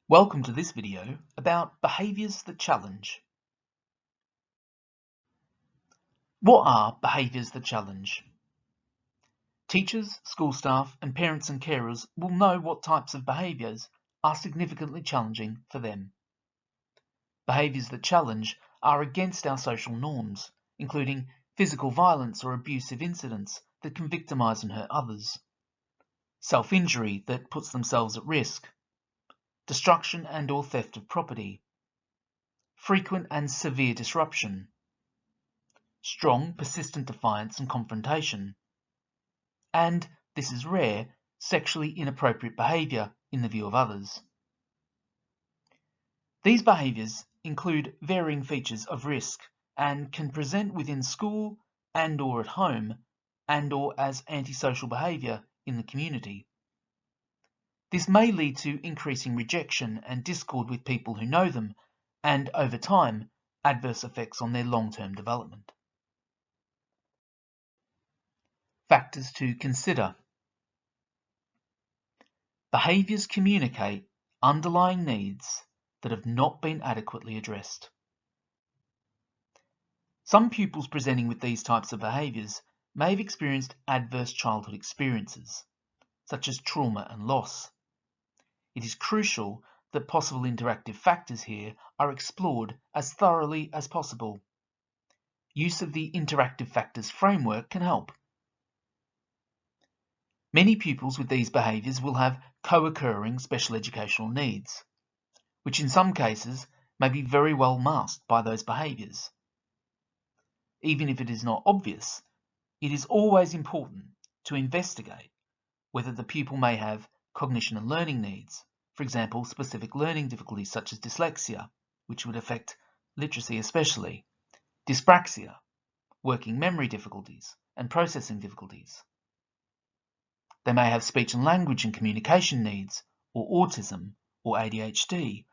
Welcome to this video about behaviours that challenge. What are behaviours that challenge? Teachers, school staff and parents and carers will know what types of behaviours are significantly challenging for them. Behaviours that challenge are against our social norms, including physical violence or abusive incidents that can victimise and hurt others, self-injury that puts themselves at risk, destruction and or theft of property, frequent and severe disruption, strong, persistent defiance and confrontation, and, this is rare, sexually inappropriate behaviour in the view of others. These behaviours include varying features of risk and can present within school and or at home and or as antisocial behaviour in the community. This may lead to increasing rejection and discord with people who know them and, over time, adverse effects on their long-term development. Factors to consider. Behaviours communicate underlying needs that have not been adequately addressed. Some pupils presenting with these types of behaviours may have experienced adverse childhood experiences, such as trauma and loss. It is crucial that possible interactive factors here are explored as thoroughly as possible. Use of the interactive factors framework can help. Many pupils with these behaviours will have co-occurring special educational needs, which in some cases may be very well masked by those behaviours. Even if it is not obvious, it is always important to investigate whether the pupil may have cognition and learning needs, for example, specific learning difficulties such as dyslexia, which would affect literacy especially, dyspraxia, working memory difficulties, and processing difficulties. They may have speech and language and communication needs, or autism, or ADHD,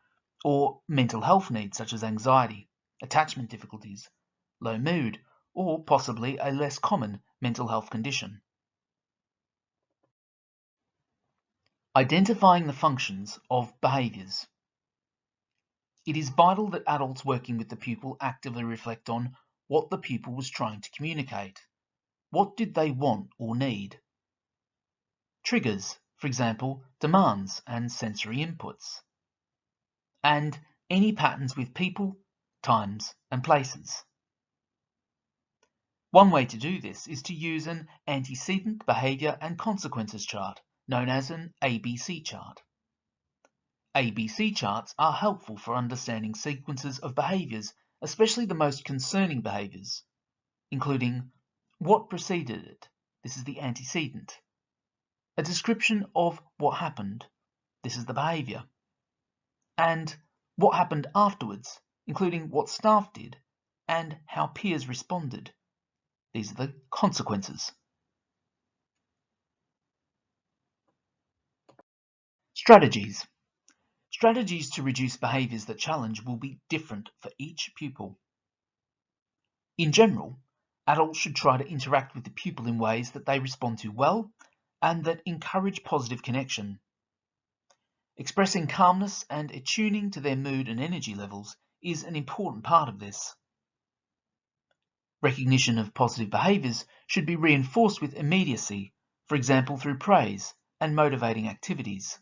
or mental health needs such as anxiety, attachment difficulties, low mood, or possibly a less common mental health condition. Identifying the functions of behaviours. It is vital that adults working with the pupil actively reflect on what the pupil was trying to communicate. What did they want or need? Triggers, for example, demands and sensory inputs. And any patterns with people, times, and places. One way to do this is to use an antecedent behaviour and consequences chart, known as an ABC chart. ABC charts are helpful for understanding sequences of behaviours, especially the most concerning behaviours, including what preceded it, this is the antecedent, a description of what happened, this is the behaviour, and what happened afterwards, including what staff did and how peers responded. These are the consequences. Strategies. Strategies to reduce behaviours that challenge will be different for each pupil. In general, adults should try to interact with the pupil in ways that they respond to well and that encourage positive connection. Expressing calmness and attuning to their mood and energy levels is an important part of this. Recognition of positive behaviours should be reinforced with immediacy, for example through praise and motivating activities.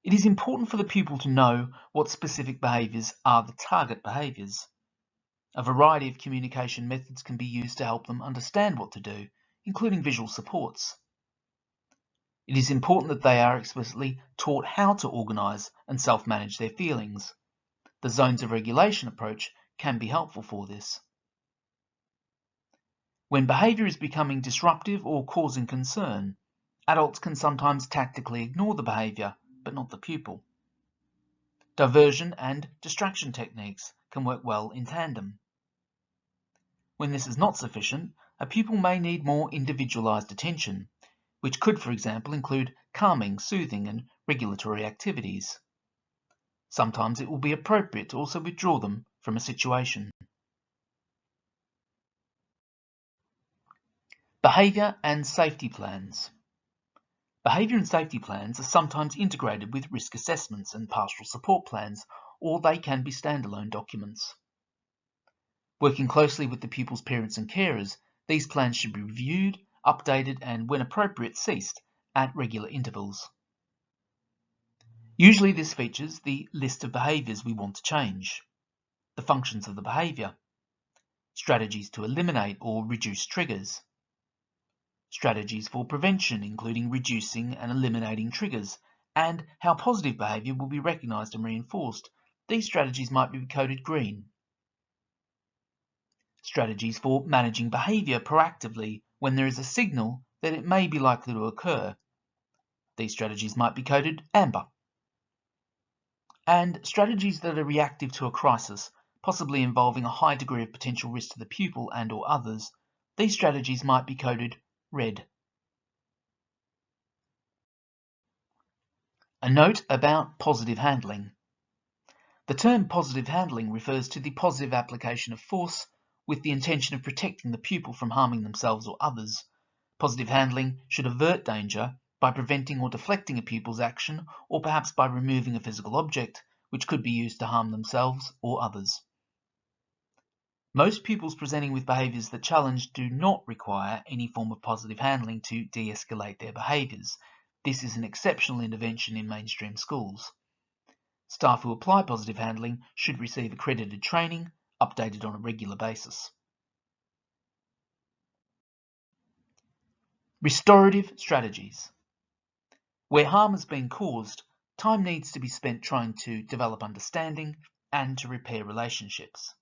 It is important for the pupil to know what specific behaviours are the target behaviours. A variety of communication methods can be used to help them understand what to do, including visual supports. It is important that they are explicitly taught how to organise and self-manage their feelings. The zones of regulation approach can be helpful for this. When behaviour is becoming disruptive or causing concern, adults can sometimes tactically ignore the behaviour, but not the pupil. Diversion and distraction techniques can work well in tandem. When this is not sufficient, a pupil may need more individualised attention, which could, for example, include calming, soothing and regulatory activities. Sometimes it will be appropriate to also withdraw them from a situation. Behaviour and safety plans. Behaviour and safety plans are sometimes integrated with risk assessments and pastoral support plans, or they can be standalone documents. Working closely with the pupil's parents and carers, these plans should be reviewed, updated, and, when appropriate, ceased at regular intervals. Usually this features the list of behaviours we want to change, the functions of the behaviour, strategies to eliminate or reduce triggers, strategies for prevention, including reducing and eliminating triggers, and how positive behaviour will be recognised and reinforced. These strategies might be coded green. Strategies for managing behaviour proactively when there is a signal that it may be likely to occur. These strategies might be coded amber. And strategies that are reactive to a crisis, possibly involving a high degree of potential risk to the pupil and/or others. These strategies might be coded red. A note about positive handling. The term positive handling refers to the positive application of force with the intention of protecting the pupil from harming themselves or others. Positive handling should avert danger by preventing or deflecting a pupil's action, or perhaps by removing a physical object which could be used to harm themselves or others. Most pupils presenting with behaviours that challenge do not require any form of positive handling to de-escalate their behaviours. This is an exceptional intervention in mainstream schools. Staff who apply positive handling should receive accredited training, updated on a regular basis. Restorative strategies. Where harm has been caused, time needs to be spent trying to develop understanding and to repair relationships.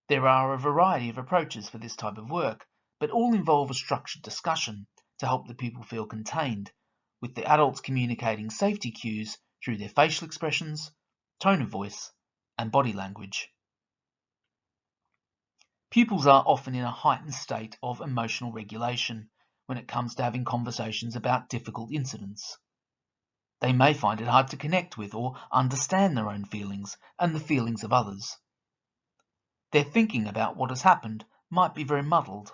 There are a variety of approaches for this type of work, but all involve a structured discussion to help the pupil feel contained, with the adults communicating safety cues through their facial expressions, tone of voice, and body language. Pupils are often in a heightened state of emotional regulation when it comes to having conversations about difficult incidents. They may find it hard to connect with or understand their own feelings and the feelings of others. Their thinking about what has happened might be very muddled.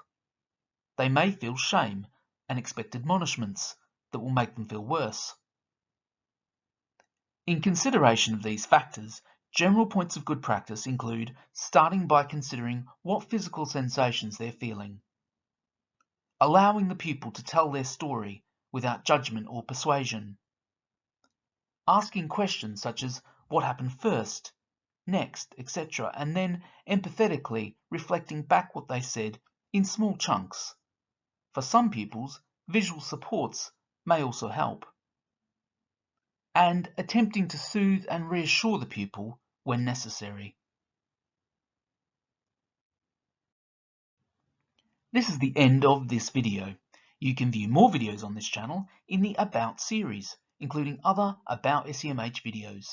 They may feel shame and expect admonishments that will make them feel worse. In consideration of these factors, general points of good practice include starting by considering what physical sensations they're feeling, allowing the pupil to tell their story without judgment or persuasion, asking questions such as what happened first, next, etc., and then empathetically reflecting back what they said in small chunks. For some pupils, visual supports may also help. And attempting to soothe and reassure the pupil when necessary. This is the end of this video. You can view more videos on this channel in the About series, including other About SEMH videos.